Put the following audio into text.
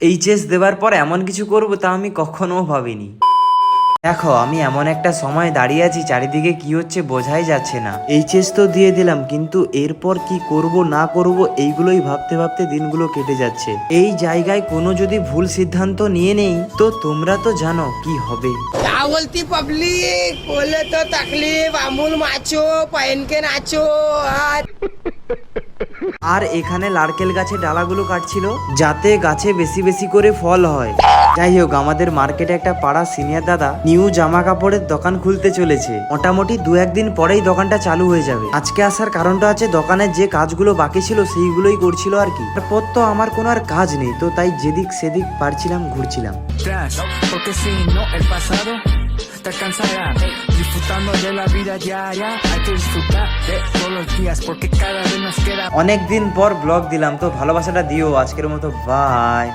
HS দেওয়ার পর এমন কিছু করব তা আমি কখনো ভাবিনি। দেখো আমি এমন একটা সময় দাঁড়িয়ে আছি, চারিদিকে কি হচ্ছে বোঝাই যাচ্ছে না। এইচএস তো দিয়ে দিলাম, কিন্তু এরপর কি করব না করব এইগুলোই ভাবতে ভাবতে দিনগুলো কেটে যাচ্ছে। এই জায়গায় কোনো যদি ভুল সিদ্ধান্ত নিয়ে নেই তো তোমরা তো জানো কি হবে। क्या बोलती पब्लिक, बोले तो तकलीफ, अमूल माचो पहन के नाचो। আর এখানে নারকেল গাছে ডালাগুলো কাটছিল যাতে গাছে বেশি বেশি করে ফল হয়। যাই হোক, আমাদের মার্কেটে একটা পাড়া সিনিয়র দাদা নিউ জামা কাপড়ের দোকান খুলতে চলেছে। মোটামুটি 2-1 দিন পরেই দোকানটা চালু হয়ে যাবে। আজকে আসার কারণটা আছে, দোকানের যে কাজগুলো বাকি ছিল সেইগুলোই করছিল আর কি। তারপর তো আমার কোনো আর কাজ নেই, তো তাই যেদিক সেদিক পারছিলাম ঘুরছিলাম। Porque si no, el pasado te alcanzará. Disfrutando de la vida diaria, hay que disfrutar de todos los días, porque cada vez nos queda. অনেক দিন পর ব্লগ দিলাম, তো ভালোবাসাটা দিও। আজকের মতো বাই।